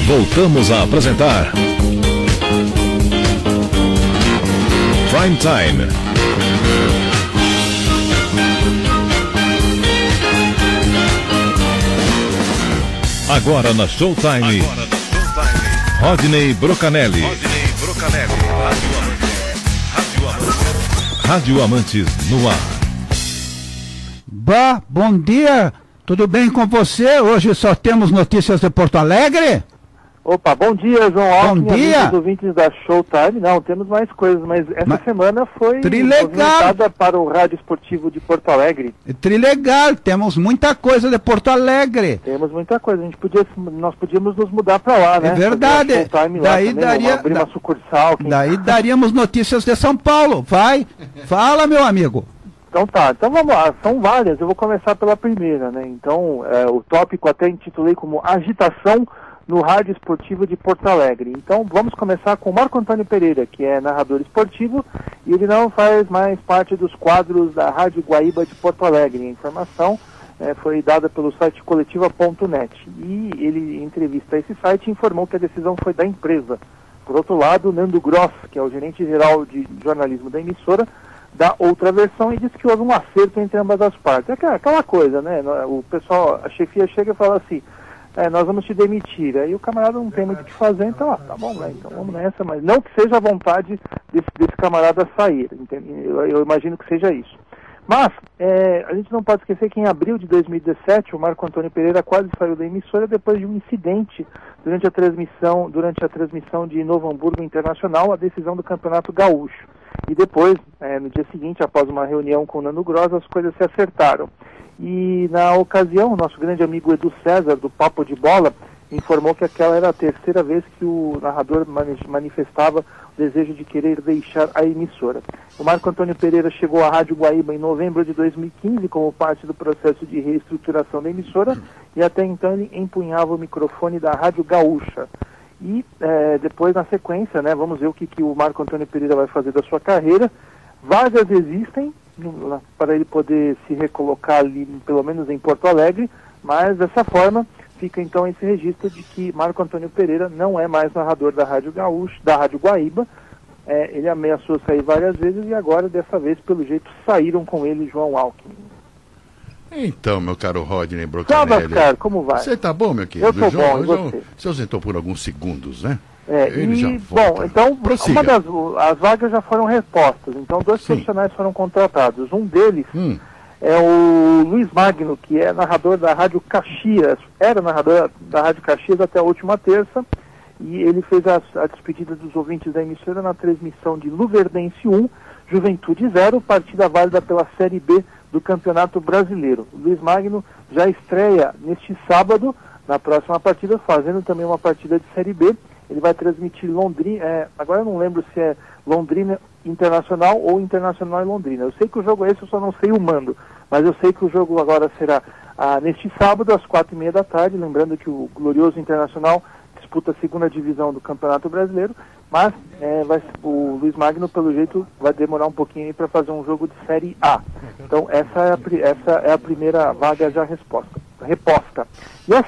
Voltamos a apresentar Prime Time. Agora na Showtime, Rodney Brocanelli. Rádio Amantes no ar. Bom dia, tudo bem com você? Hoje só temos notícias de Porto Alegre? Opa, bom dia, João Alckmin, bom dia. Amigos ouvintes da Showtime. Não, temos mais coisas, mas essa semana foi Trilegal para o Rádio Esportivo de Porto Alegre. Trilegal, temos muita coisa de Porto Alegre. Temos muita coisa, nós podíamos nos mudar para lá, né? É verdade. Daí daria abrir uma sucursal. Daí daríamos notícias de São Paulo. Vai, fala, meu amigo. Então tá, então vamos lá, são várias, eu vou começar pela primeira, né? Então, o tópico até intitulei como Agitação no Rádio Esportivo de Porto Alegre. Então vamos começar com o Marco Antônio Pereira, que é narrador esportivo, e ele não faz mais parte dos quadros da Rádio Guaíba de Porto Alegre. A informação foi dada pelo site coletiva.net, e ele, em entrevista a esse site, informou que a decisão foi da empresa. Por outro lado, Nando Gross, que é o gerente-geral de jornalismo da emissora, dá outra versão e diz que houve um acerto entre ambas as partes. É aquela coisa, né? O pessoal, a chefia chega e fala assim: nós vamos te demitir. Aí o camarada não tem muito o que fazer, então, tá bom, né? Então vamos nessa, mas não que seja a vontade desse camarada sair, eu imagino que seja isso. Mas, a gente não pode esquecer que em abril de 2017, o Marco Antônio Pereira quase saiu da emissora depois de um incidente durante a transmissão de Novo Hamburgo Internacional, a decisão do Campeonato Gaúcho. E depois, no dia seguinte, após uma reunião com o Nando Gross, as coisas se acertaram. E na ocasião, o nosso grande amigo Edu César, do Papo de Bola, informou que aquela era a terceira vez que o narrador manifestava o desejo de querer deixar a emissora. O Marco Antônio Pereira chegou à Rádio Guaíba em novembro de 2015 como parte do processo de reestruturação da emissora, e até então ele empunhava o microfone da Rádio Gaúcha. E depois, na sequência, né, vamos ver o que o Marco Antônio Pereira vai fazer da sua carreira. Vagas existem para ele poder se recolocar ali, pelo menos em Porto Alegre, mas dessa forma fica então esse registro de que Marco Antônio Pereira não é mais narrador da Rádio Gaúcha, da Rádio Guaíba. Ele ameaçou sair várias vezes e agora, dessa vez, pelo jeito, saíram com ele João Alckmin. Então, meu caro Rodney Brocanelli. Tchau, Bascar, como vai? Você tá bom, meu querido? Eu tô bom, e você? Você ausentou por alguns segundos, né? Bom, então, prossiga. As vagas já foram repostas, então 2 profissionais foram contratados. Um deles é o Luiz Magno, que é narrador da Rádio Caxias, era narrador da Rádio Caxias até a última terça, e ele fez a despedida dos ouvintes da emissora na transmissão de Luverdense 1, Juventude 0, partida válida pela Série B do Campeonato Brasileiro. O Luiz Magno já estreia neste sábado, na próxima partida, fazendo também uma partida de Série B. Ele vai transmitir Londrina, agora eu não lembro se é Londrina Internacional ou Internacional e Londrina. Eu sei que o jogo é esse, eu só não sei o mando, mas eu sei que o jogo agora será neste sábado, às 4h30 da tarde, lembrando que o glorioso Internacional disputa a segunda divisão do Campeonato Brasileiro, mas o Luiz Magno, pelo jeito, vai demorar um pouquinho para fazer um jogo de Série A. Então essa é a primeira vaga já reposta. E a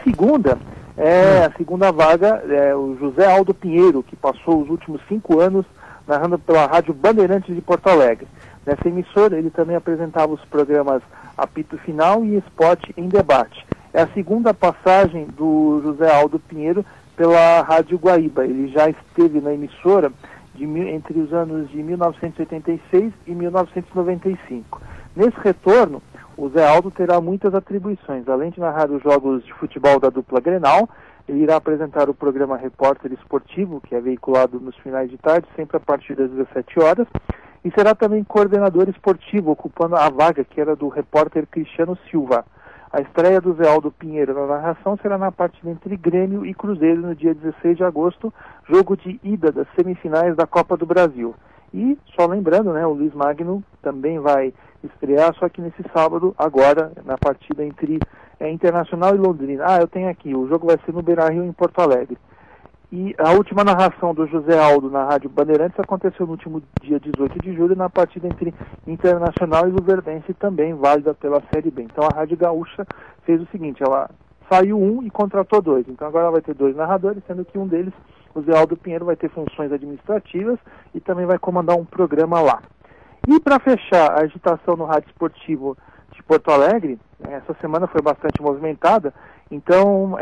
segunda vaga é o José Aldo Pinheiro, que passou os últimos 5 anos narrando pela Rádio Bandeirantes de Porto Alegre. Nessa emissora, ele também apresentava os programas Apito Final e Esporte em Debate. É a segunda passagem do José Aldo Pinheiro pela Rádio Guaíba. Ele já esteve na emissora entre os anos de 1986 e 1995. Nesse retorno, o Zé Aldo terá muitas atribuições. Além de narrar os jogos de futebol da dupla Grenal, ele irá apresentar o programa Repórter Esportivo, que é veiculado nos finais de tarde, sempre a partir das 17 horas, e será também coordenador esportivo, ocupando a vaga que era do repórter Cristiano Silva. A estreia do Zé Aldo Pinheiro na narração será na partida entre Grêmio e Cruzeiro no dia 16 de agosto, jogo de ida das semifinais da Copa do Brasil. E, só lembrando, né, o Luiz Magno também vai estrear, só que nesse sábado, agora, na partida entre Internacional e Londrina. Eu tenho aqui, o jogo vai ser no Beira-Rio, em Porto Alegre. E a última narração do José Aldo na Rádio Bandeirantes aconteceu no último dia 18 de julho, na partida entre Internacional e Luverdense, também válida pela Série B. Então a Rádio Gaúcha fez o seguinte, ela saiu um e contratou 2. Então agora vai ter 2 narradores, sendo que um deles, o Zé Aldo Pinheiro, vai ter funções administrativas e também vai comandar um programa lá. E para fechar a agitação no rádio esportivo de Porto Alegre, essa semana foi bastante movimentada, então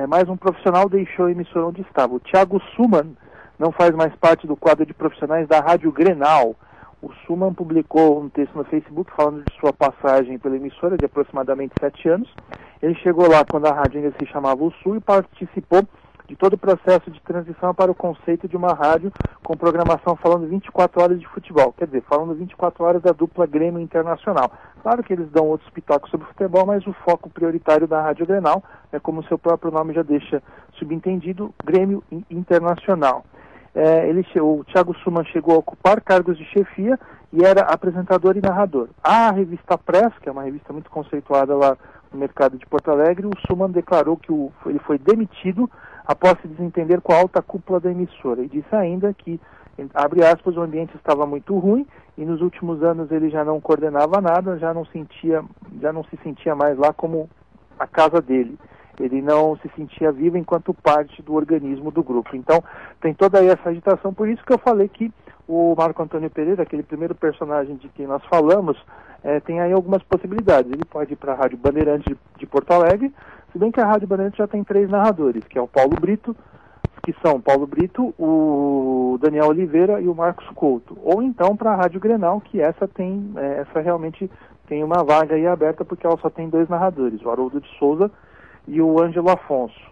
mais um profissional deixou a emissora onde estava. O Thiago Suman não faz mais parte do quadro de profissionais da Rádio Grenal. O Suman publicou um texto no Facebook falando de sua passagem pela emissora de aproximadamente 7 anos. Ele chegou lá quando a rádio ainda se chamava O Sul e participou de todo o processo de transição para o conceito de uma rádio com programação falando 24 horas de futebol, quer dizer, falando 24 horas da dupla Grêmio Internacional. Claro que eles dão outros pitacos sobre futebol, mas o foco prioritário da Rádio Grenal é, como o seu próprio nome já deixa subentendido, Grêmio Internacional. O Thiago Suman chegou a ocupar cargos de chefia e era apresentador e narrador. A revista Press, que é uma revista muito conceituada lá no mercado de Porto Alegre, o Suman declarou que ele foi demitido após se desentender com a alta cúpula da emissora, e disse ainda que, abre aspas, o ambiente estava muito ruim e nos últimos anos ele já não coordenava nada, já não se sentia mais lá como a casa dele. Ele não se sentia vivo enquanto parte do organismo do grupo. Então, tem toda aí essa agitação, por isso que eu falei que o Marco Antônio Pereira, aquele primeiro personagem de quem nós falamos, tem aí algumas possibilidades. Ele pode ir para a Rádio Bandeirantes de Porto Alegre, se bem que a Rádio Bandeirantes já tem 3 narradores, que é o Paulo Brito, que são o Paulo Brito, o Daniel Oliveira e o Marcos Couto. Ou então para a Rádio Grenal, que essa realmente tem uma vaga aí aberta, porque ela só tem 2 narradores, o Haroldo de Souza e o Ângelo Afonso.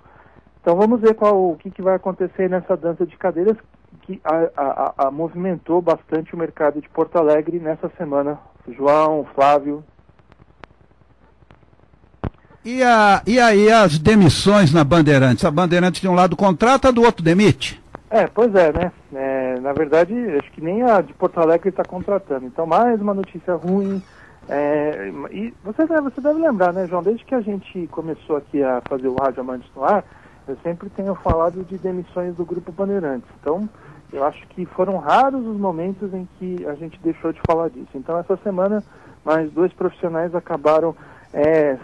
Então vamos ver o que vai acontecer nessa dança de cadeiras que movimentou bastante o mercado de Porto Alegre nessa semana. João, Flávio. E aí as demissões na Bandeirantes? A Bandeirantes de um lado contrata, do outro demite? Pois é, né? Na verdade, acho que nem a de Porto Alegre está contratando. Então, mais uma notícia ruim. E você deve lembrar, né, João? Desde que a gente começou aqui a fazer o Rádio Amantes no Ar, eu sempre tenho falado de demissões do Grupo Bandeirantes. Então, eu acho que foram raros os momentos em que a gente deixou de falar disso. Então, essa semana, mais 2 profissionais acabaram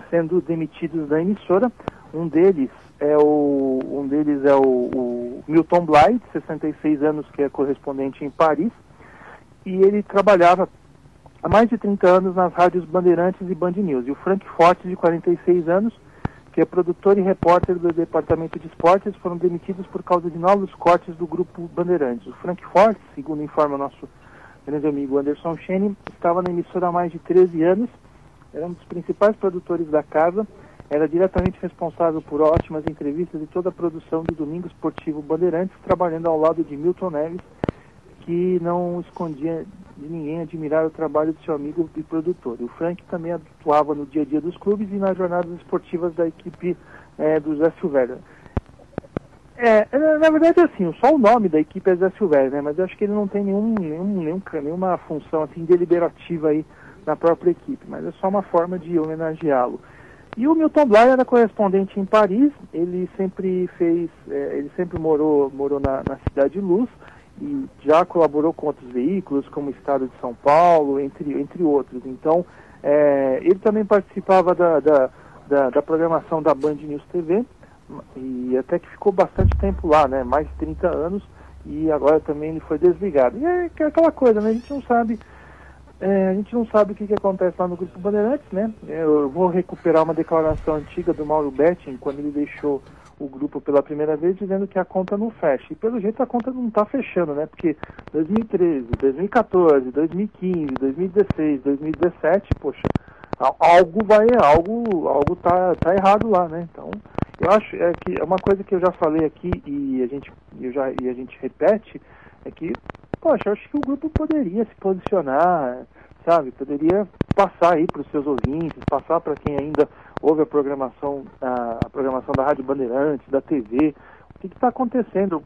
sendo demitidos da emissora. Um deles é o Milton Bly, de 66 anos, que é correspondente em Paris, e ele trabalhava há mais de 30 anos nas rádios Bandeirantes e Band News. E o Frank Fortes, de 46 anos, que é produtor e repórter do Departamento de Esportes, foram demitidos por causa de novos cortes do Grupo Bandeirantes. O Frank Fortes, segundo informa o nosso grande amigo Anderson Chene, estava na emissora há mais de 13 anos, era um dos principais produtores da casa, era diretamente responsável por ótimas entrevistas e toda a produção do Domingo Esportivo Bandeirantes, trabalhando ao lado de Milton Neves, que não escondia de ninguém admirar o trabalho do seu amigo e produtor. O Frank também atuava no dia a dia dos clubes e nas jornadas esportivas da equipe do Zé Silvério. Na verdade, assim, só o nome da equipe é Zé Silvério, né? Mas eu acho que ele não tem nenhuma função assim deliberativa aí na própria equipe, mas é só uma forma de homenageá-lo. E o Milton Bly era correspondente em Paris, ele sempre morou na Cidade Luz, e já colaborou com outros veículos, como o Estado de São Paulo, entre outros. Então, ele também participava da programação da Band News TV, e até que ficou bastante tempo lá, né? Mais de 30 anos, e agora também ele foi desligado. E é aquela coisa, né? A gente não sabe o que acontece lá no Grupo Bandeirantes, né? Eu vou recuperar uma declaração antiga do Mauro Betting, quando ele deixou o grupo pela primeira vez, dizendo que a conta não fecha. E pelo jeito a conta não está fechando, né? Porque 2013, 2014, 2015, 2016, 2017, poxa, algo tá errado lá, né? Então, eu acho que é uma coisa que eu já falei aqui e a gente repete, é que, poxa, eu acho que o grupo poderia se posicionar, sabe? Poderia passar aí para os seus ouvintes, passar para quem ainda ouve a programação da Rádio Bandeirantes, da TV, o que está acontecendo,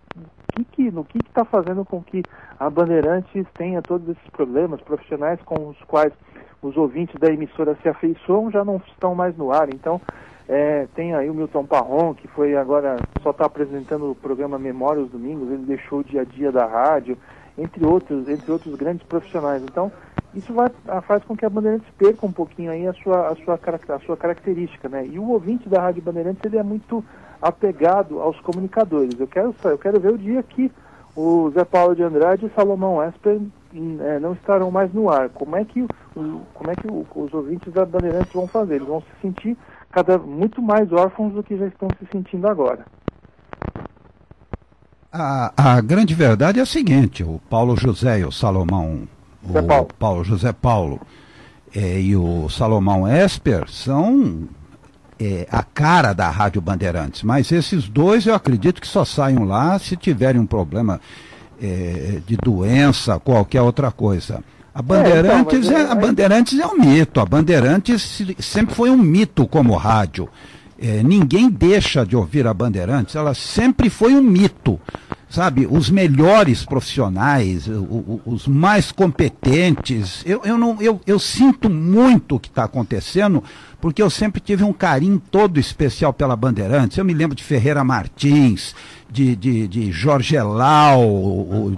o que está fazendo com que a Bandeirantes tenha todos esses problemas profissionais com os quais os ouvintes da emissora se afeiçoam, já não estão mais no ar. Então, tem aí o Milton Parron, que foi agora, só está apresentando o programa Memória aos domingos, ele deixou o dia a dia da rádio, entre outros grandes profissionais. Então, isso faz com que a Bandeirantes perca um pouquinho aí a sua característica, né? E o ouvinte da Rádio Bandeirantes, ele é muito apegado aos comunicadores. Eu quero ver o dia que o Zé Paulo de Andrade e o Salomão Esper não estarão mais no ar. Como é que os ouvintes da Bandeirantes vão fazer? Eles vão se sentir muito mais órfãos do que já estão se sentindo agora. A grande verdade é a seguinte: o Paulo José e o Salomão, Paulo José Paulo e o Salomão Esper são a cara da Rádio Bandeirantes, mas esses dois eu acredito que só saiam lá se tiverem um problema de doença, qualquer outra coisa. A Bandeirantes, a Bandeirantes é um mito, a Bandeirantes sempre foi um mito como rádio. Ninguém deixa de ouvir a Bandeirantes, ela sempre foi um mito, sabe? Os melhores profissionais, os mais competentes. Eu sinto muito o que está acontecendo, porque eu sempre tive um carinho todo especial pela Bandeirantes. Eu me lembro de Ferreira Martins, de Jorge Elal,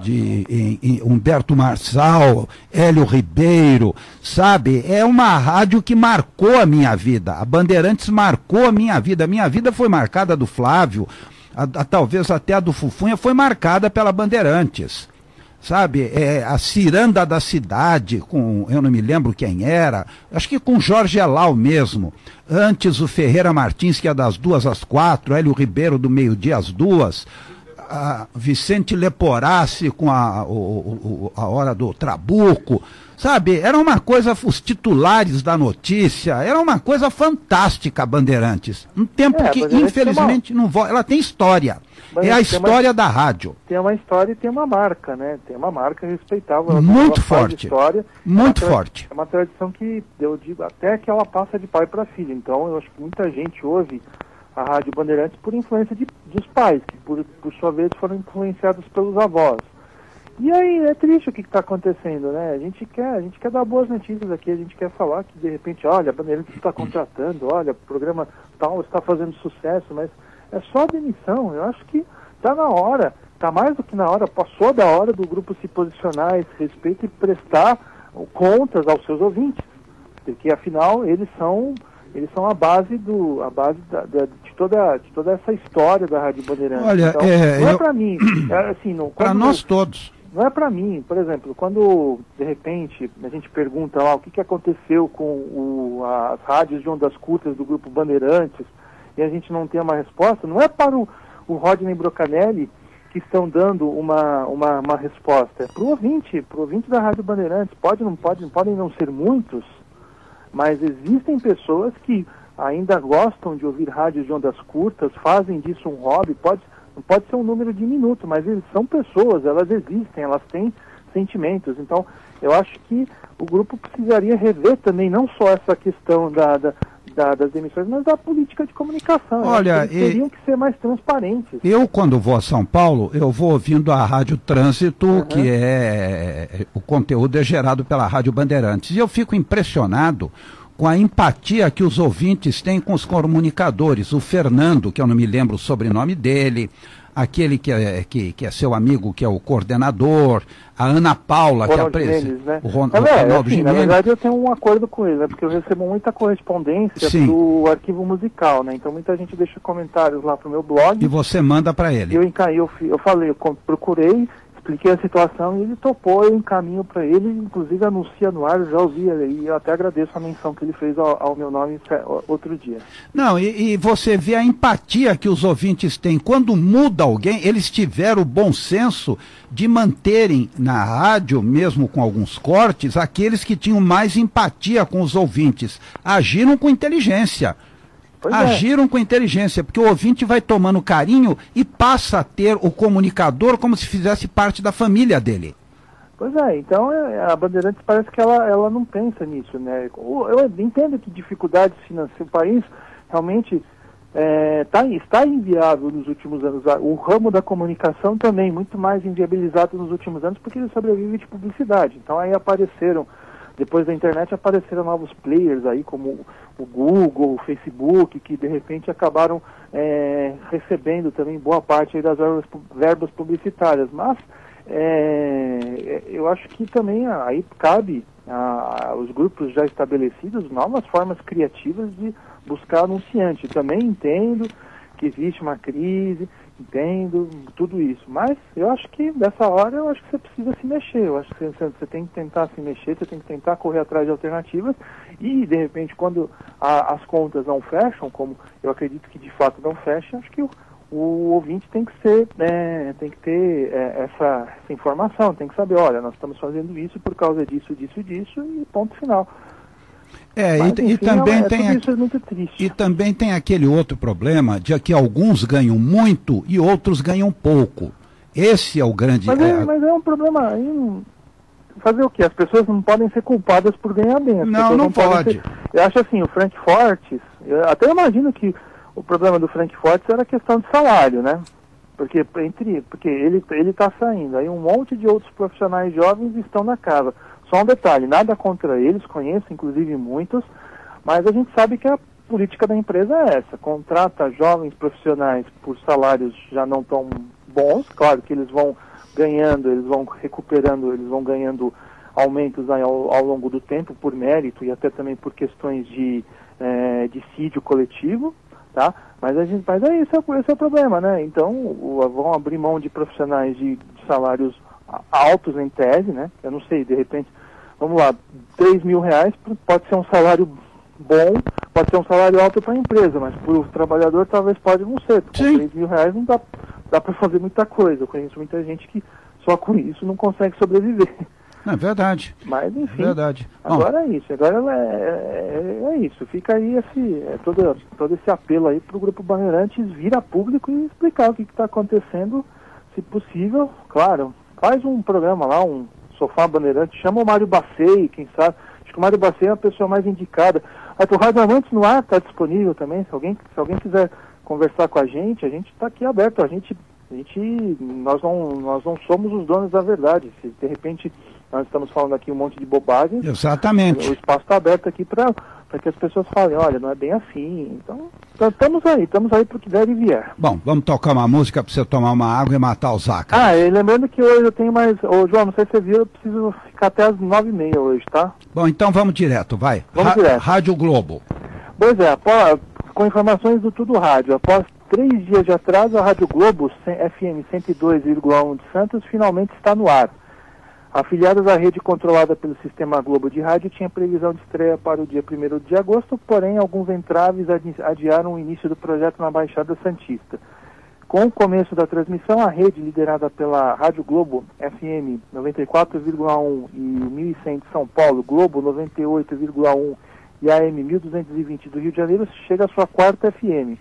de Humberto Marçal, Hélio Ribeiro, sabe? É uma rádio que marcou a minha vida. A Bandeirantes marcou a minha vida. A minha vida foi marcada do Flávio, talvez até a do Fufunha foi marcada pela Bandeirantes. Sabe, a ciranda da cidade, eu não me lembro quem era, acho que com Jorge Elal mesmo. Antes o Ferreira Martins, que é das 2 às 4, Hélio Ribeiro do meio-dia às 2, Vicente Leporassi com a hora do Trabuco. Sabe, era uma coisa, os titulares da notícia, era uma coisa fantástica a Bandeirantes. Um tempo que, infelizmente, não volta. Ela tem história. É a história da rádio. Tem uma história e tem uma marca, né? Tem uma marca respeitável. Muito forte. Muito forte. É uma tradição que, eu digo, até que ela passa de pai para filho. Então, eu acho que muita gente ouve a Rádio Bandeirantes por influência dos pais, que por sua vez foram influenciados pelos avós. E aí é triste o que está acontecendo, né? A gente quer dar boas notícias aqui, a gente quer falar que de repente, olha, a Bandeirantes está contratando, olha, o programa tal está fazendo sucesso, mas é só demissão. Eu acho que está na hora, está mais do que na hora, passou da hora do grupo se posicionar a esse respeito e prestar contas aos seus ouvintes, porque afinal eles são a base de toda essa história da Rádio Bandeirantes. Olha, então, não é para mim, assim, para nós todos. Não é para mim, por exemplo, quando de repente a gente pergunta lá o que aconteceu com as rádios de ondas curtas do grupo Bandeirantes e a gente não tem uma resposta, não é para o Rodney Brocanelli que estão dando uma resposta, é para o ouvinte da Rádio Bandeirantes. Podem não ser muitos, mas existem pessoas que ainda gostam de ouvir rádios de ondas curtas, fazem disso um hobby, não pode ser um número diminuto, mas eles são pessoas, elas existem, elas têm sentimentos. Então, eu acho que o grupo precisaria rever também, não só essa questão das emissões, mas da política de comunicação. Olha, eles teriam que ser mais transparentes. Eu, quando vou a São Paulo, eu vou ouvindo a Rádio Trânsito, que o conteúdo é gerado pela Rádio Bandeirantes, e eu fico impressionado com a empatia que os ouvintes têm com os comunicadores. O Fernando, que eu não me lembro o sobrenome dele, aquele que é seu amigo, que é o coordenador, a Ana Paula, que é a presidente, né? o Ronaldo Gimenez. Na verdade, eu tenho um acordo com ele, né? Porque eu recebo muita correspondência do arquivo musical, né? Então muita gente deixa comentários lá pro meu blog. E você manda para ele. Eu falei, eu procurei, expliquei a situação e ele topou, eu encaminho para ele, inclusive anuncia no ar, eu já ouvi, e eu até agradeço a menção que ele fez ao meu nome outro dia. Não, e você vê a empatia que os ouvintes têm. Quando muda alguém, eles tiveram o bom senso de manterem na rádio, mesmo com alguns cortes, aqueles que tinham mais empatia com os ouvintes. Agiram com inteligência. Agiram com inteligência, porque o ouvinte vai tomando carinho e passa a ter o comunicador como se fizesse parte da família dele. Pois é, então a Bandeirantes parece que ela não pensa nisso, né? Eu entendo que dificuldades financeiras, o país realmente está inviável nos últimos anos. O ramo da comunicação também, muito mais inviabilizado nos últimos anos, porque ele sobrevive de publicidade. Então aí depois da internet apareceram novos players aí, como o Google, o Facebook, que de repente acabaram recebendo também boa parte aí das verbas publicitárias. Mas eu acho que também aí cabe os grupos já estabelecidos novas formas criativas de buscar anunciante. Também entendo que existe uma crise, entendo tudo isso, mas eu acho que dessa hora eu acho que você precisa se mexer, eu acho que você tem que tentar se mexer, você tem que tentar correr atrás de alternativas e de repente quando as contas não fecham, como eu acredito que de fato não fecham, acho que o ouvinte tem que ter essa informação, tem que saber, olha, nós estamos fazendo isso por causa disso e ponto final. Mas, enfim, isso é muito triste. E também tem aquele outro problema de que alguns ganham muito e outros ganham pouco. Esse é o grande... Mas é um problema... Fazer o quê? As pessoas não podem ser culpadas por ganhar bem. Não pode. Eu acho assim, o Frank Fortes, eu até imagino que o problema do Frank Fortes era a questão de salário, né? Porque ele está saindo, aí um monte de outros profissionais jovens estão na casa. Só um detalhe, nada contra eles, conheço inclusive muitos, mas a gente sabe que a política da empresa é essa, contrata jovens profissionais por salários já não tão bons, claro que eles vão ganhando, eles vão recuperando, eles vão ganhando aumentos ao longo do tempo por mérito e até também por questões de dissídio coletivo, tá? Mas esse é o problema, né? Então vão abrir mão de profissionais de salários altos em tese, né? Eu não sei, de repente, vamos lá, R$3.000 pode ser um salário bom, pode ser um salário alto para a empresa, mas para o trabalhador talvez pode não ser, porque com R$3.000 não dá para fazer muita coisa. Eu conheço muita gente que só com isso não consegue sobreviver. É verdade. Mas enfim, verdade. Agora é isso, é isso. Fica aí todo esse apelo aí para o Grupo Bandeirantes vir a público e explicar o que está acontecendo, se possível, claro. Faz um programa lá, um Sofá Bandeirante, chama o Mário Bacei, quem sabe. Acho que o Mário Bacei é a pessoa mais indicada. O Rádio Amantes no ar está disponível também, se alguém quiser conversar com a gente está aqui aberto. Nós não somos os donos da verdade. Se de repente nós estamos falando aqui um monte de bobagens, exatamente, o espaço está aberto aqui para que as pessoas falem, olha, não é bem assim. Então, estamos aí para o que der e vier. Bom, vamos tocar uma música para você tomar uma água e matar o Zaca. E lembrando que hoje eu tenho mais... João, não sei se você viu, eu preciso ficar até as 9h30 hoje, tá? Bom, então vamos direto, vai. Vamos direto. Rádio Globo. Pois é, com informações do Tudo Rádio. Após 3 dias de atraso, a Rádio Globo, FM 102,1 de Santos, finalmente está no ar. A afiliada da rede controlada pelo Sistema Globo de Rádio tinha previsão de estreia para o dia 1º de agosto, porém alguns entraves adiaram o início do projeto na Baixada Santista. Com o começo da transmissão, a rede liderada pela Rádio Globo FM 94,1 e 1100 de São Paulo, Globo 98,1 e AM 1220 do Rio de Janeiro chega à sua 4ª FM.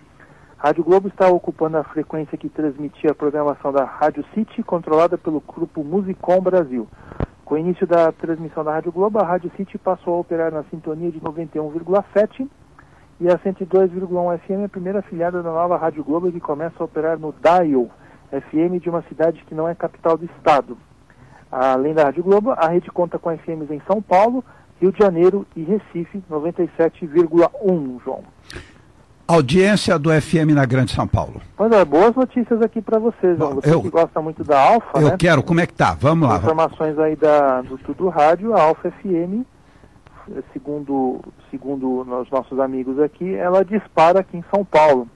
A Rádio Globo está ocupando a frequência que transmitia a programação da Rádio City, controlada pelo grupo Musicom Brasil. Com o início da transmissão da Rádio Globo, a Rádio City passou a operar na sintonia de 91,7 e a 102,1 FM é a primeira afiliada da nova Rádio Globo que começa a operar no Dial FM de uma cidade que não é capital do estado. Além da Rádio Globo, a rede conta com FMs em São Paulo, Rio de Janeiro e Recife, 97,1, João. Audiência do FM na Grande São Paulo. Pois é, boas notícias aqui para vocês. Bom, você que gosta muito da Alfa, né? Eu quero, como é que tá? Vamos lá. Informações aí do Tudo Rádio, a Alfa FM, segundo os nossos amigos aqui, ela dispara aqui em São Paulo.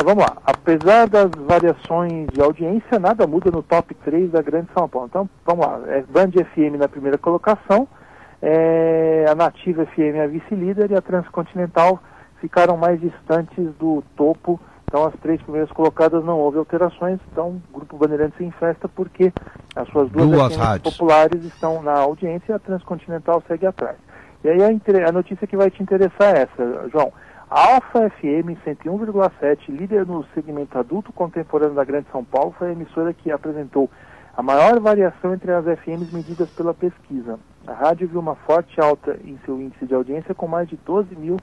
Vamos lá. Apesar das variações de audiência, nada muda no top 3 da Grande São Paulo. Então, vamos lá. Band FM na primeira colocação, a Nativa FM a vice-líder e a Transcontinental ficaram mais distantes do topo. Então as 3 primeiras colocadas não houve alterações, então o Grupo Bandeirantes em festa porque as suas duas rádios populares estão na audiência e a Transcontinental segue atrás. E aí a notícia que vai te interessar é essa, João. A Alfa FM 101,7, líder no segmento adulto contemporâneo da Grande São Paulo, foi a emissora que apresentou a maior variação entre as FMs medidas pela pesquisa. A rádio viu uma forte alta em seu índice de audiência com mais de 12 mil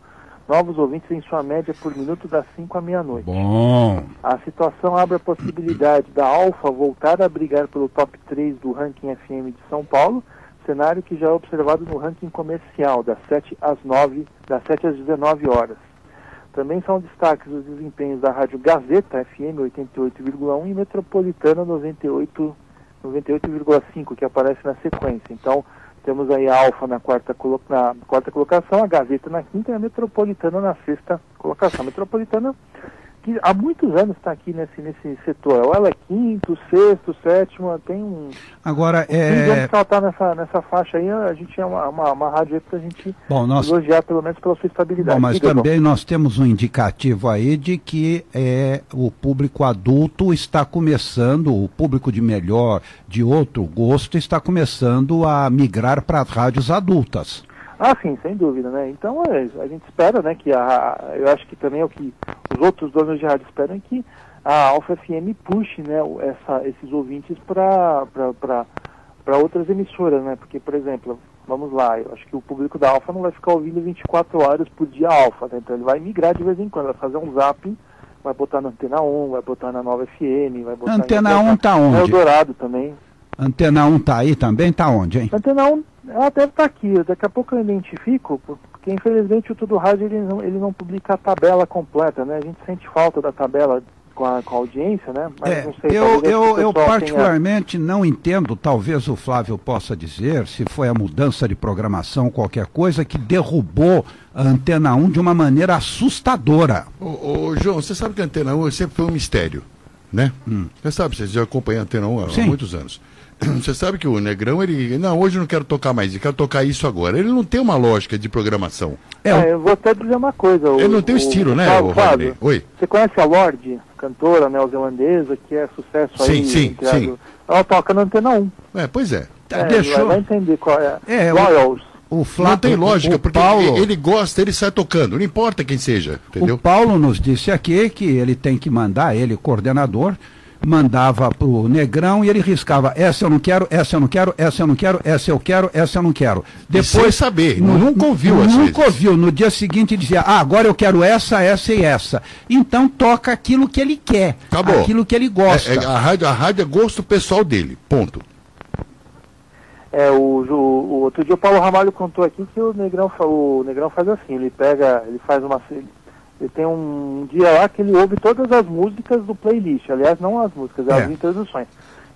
novos ouvintes em sua média por minuto das 5 à meia-noite. Bom. A situação abre a possibilidade da Alfa voltar a brigar pelo top 3 do ranking FM de São Paulo, cenário que já é observado no ranking comercial, das 7 às 19 horas. Também são destaques os desempenhos da Rádio Gazeta FM 88,1 e Metropolitana 98,5, que aparece na sequência. Então, Temos aí a Alfa na quarta colocação, a Gazeta na quinta e a Metropolitana na sexta colocação. A Metropolitana, que há muitos anos está aqui nesse setor. Ela é quinto, sexto, sétimo, tem um... Agora, que ela está nessa faixa aí, a gente é uma rádio aí para a gente elogiar, pelo menos pela sua estabilidade. Bom, mas também nós temos um indicativo aí de que o público adulto está começando, o público de outro gosto, está começando a migrar para rádios adultas. Ah, sim, sem dúvida, né? Então a gente espera, né, que eu acho que também é o que os outros donos de rádio esperam, é que a Alfa FM puxe, né, esses ouvintes para outras emissoras, né? Porque, por exemplo, vamos lá, eu acho que o público da Alfa não vai ficar ouvindo 24 horas por dia a Alfa, né? Então ele vai migrar de vez em quando, vai fazer um zap, vai botar na Antena 1, vai botar na Nova FM, vai botar Antena 1 tá onde? Eldorado também. Antena 1 tá aí também? Tá onde, hein? Antena 1, ela deve estar aqui, daqui a pouco eu identifico, porque infelizmente o Tudo Rádio ele não publica a tabela completa, né? A gente sente falta da tabela com a audiência, né? Mas não sei, eu particularmente não entendo, talvez o Flávio possa dizer, se foi a mudança de programação, qualquer coisa, que derrubou a Antena 1 de uma maneira assustadora. Ô, João, você sabe que a Antena 1 sempre foi um mistério, né? Você sabe, você já acompanha a Antena 1 há muitos anos. Você sabe que o Negrão, hoje eu não quero tocar mais, eu quero tocar isso agora. Ele não tem uma lógica de programação. Eu vou até dizer uma coisa. Ele não tem o estilo, né, Fábio? Oi. Você conhece a Lorde, cantora neozelandesa, que é sucesso aí? Sim. Ela toca na Antena 1. Pois é. Vai entender qual é. Royals. O Flávio, não tem lógica, porque Paulo, ele gosta, ele sai tocando, não importa quem seja, entendeu? O Paulo nos disse aqui que ele tem que mandar, ele, coordenador, mandava pro Negrão e ele riscava, essa eu não quero, essa eu não quero, essa eu não quero, essa eu quero, essa eu não quero. Depois, sem saber, nunca ouviu às vezes. Nunca ouviu, no dia seguinte dizia, agora eu quero essa e essa. Então toca aquilo que ele quer, acabou. Aquilo que ele gosta. A rádio é gosto pessoal dele, ponto. O outro dia o Paulo Ramalho contou aqui que o Negrão faz assim, ele tem um dia lá que ele ouve todas as músicas do playlist, aliás, não as músicas, as introduções.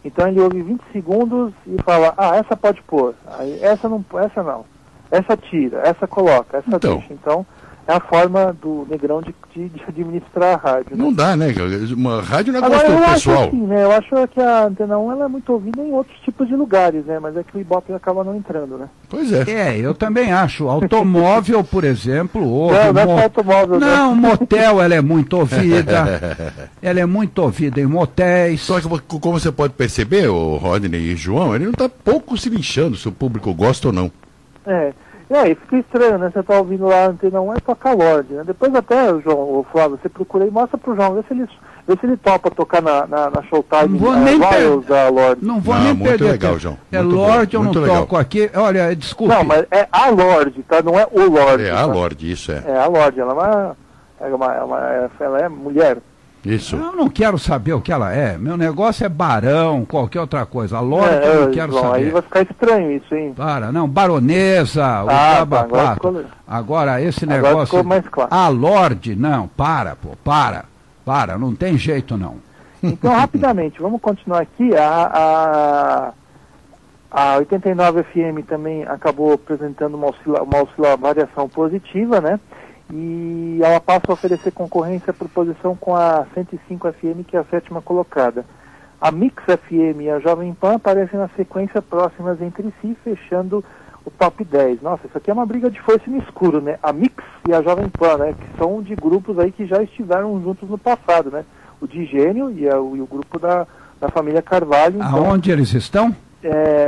Então ele ouve 20 segundos e fala, essa pode pôr, aí, essa não, essa tira, essa coloca, essa deixa. Então, é a forma do Negrão de administrar a rádio. Não dá, né? Uma rádio não é gosto pessoal. Acho assim, né? Eu acho que a Antena 1 ela é muito ouvida em outros tipos de lugares, né? Mas é que o Ibope acaba não entrando, né? Pois é. Eu também acho. Automóvel, por exemplo, ouve. Não é só automóvel. Não, motel, ela é muito ouvida. Ela é muito ouvida em motéis. Só que, como você pode perceber, o Rodney e João, ele não está pouco se lixando se o público gosta ou não. E fica estranho, né? Você tá ouvindo lá a Antena 1 toca Lorde, né? Depois até, o Flávio, você procura e mostra pro João, vê se ele topa tocar na Showtime da Lorde. Não vou nem muito perder. Legal, João. Lorde, eu não toco aqui. Olha, desculpe. Não, mas é a Lorde, tá? Não é o Lorde. É a Lorde, isso é. É a Lorde, ela é mulher. Isso. Eu não quero saber o que ela é. Meu negócio é barão, qualquer outra coisa. A Lorde eu não quero saber. Aí vai ficar estranho isso, hein? Não, baronesa, o agora esse negócio. Agora ficou mais claro. A Lorde, não, para, não tem jeito não. Então, rapidamente, vamos continuar aqui. A 89 FM também acabou apresentando uma variação positiva, né? E ela passa a oferecer concorrência por posição com a 105 FM, que é a sétima colocada. A Mix FM e a Jovem Pan aparecem na sequência próximas entre si, fechando o top 10. Nossa, isso aqui é uma briga de foice no escuro, né? A Mix e a Jovem Pan, né? Que são de grupos aí que já estiveram juntos no passado, né? O Digênio e o grupo da família Carvalho. Então, aonde eles estão?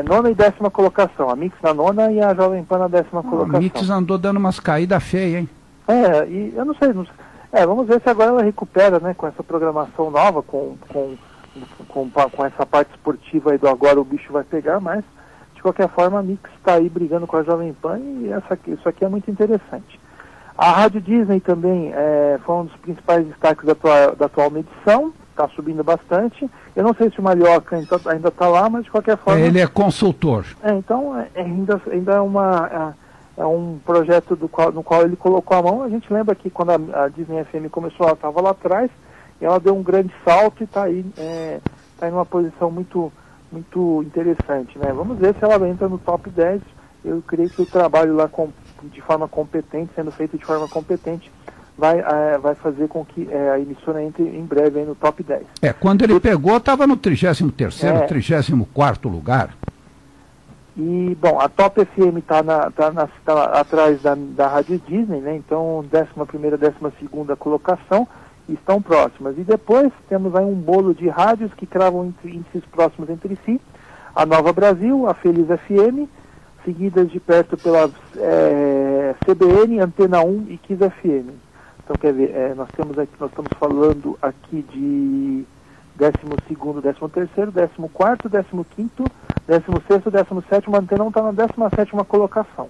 Nona e décima colocação. A Mix na nona e a Jovem Pan na décima colocação. A Mix andou dando umas caídas feias, hein? E eu não sei, vamos ver se agora ela recupera, né, com essa programação nova, com essa parte esportiva aí do Agora o Bicho Vai Pegar, mas de qualquer forma a Mix está aí brigando com a Jovem Pan e isso aqui é muito interessante. A Rádio Disney também foi um dos principais destaques da atual medição, está subindo bastante. Eu não sei se o Malhoca ainda está lá, mas de qualquer forma... Ele é consultor. Então ainda é um projeto no qual ele colocou a mão. A gente lembra que quando a Disney FM começou, ela estava lá atrás, e ela deu um grande salto e está aí, tá em uma posição muito, muito interessante, né? Vamos ver se ela entra no top 10. eu creio que o trabalho lá de forma competente, sendo feito de forma competente, vai fazer com que a emissora entre em breve aí no top 10. Quando ele pegou, estava no 33º, 34º lugar. E, bom, a Top FM está atrás da Rádio Disney, né? Então, 11ª, 12ª colocação estão próximas. E depois temos aí um bolo de rádios que cravam índices próximos entre si. A Nova Brasil, a Feliz FM, seguidas de perto pela CBN, Antena 1 e Kiss FM. Então, quer ver, nós estamos falando aqui de 12º, 13º, 14º, 15º, 16º, 17º, a Antena 1 está na 17ª colocação.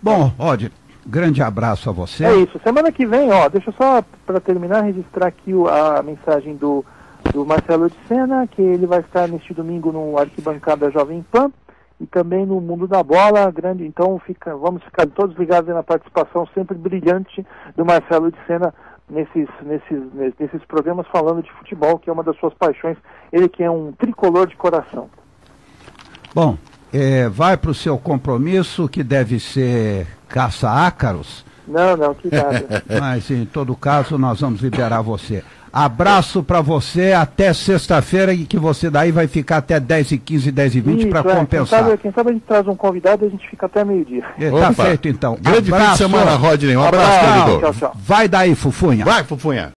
Bom, Rod, grande abraço a você. É isso. Semana que vem, deixa eu só, para terminar, registrar aqui a mensagem do Marcelo de Sena, que ele vai estar neste domingo no Arquibancada Jovem Pan e também no Mundo da Bola. Então vamos ficar todos ligados aí na participação sempre brilhante do Marcelo de Sena nesses programas falando de futebol, que é uma das suas paixões, ele que é um tricolor de coração. Bom, vai para o seu compromisso, que deve ser caça-ácaros. Não, que nada. Mas em todo caso nós vamos liberar você. Abraço para você, até sexta-feira, e que você daí vai ficar até 10h15, 10h20 para compensar. Quem sabe a gente traz um convidado e a gente fica até meio-dia. Tá feito então. Grande fim de semana, Rodney. Um abraço, querido. Tchau. Vai daí, Fufunha. Vai, Fufunha.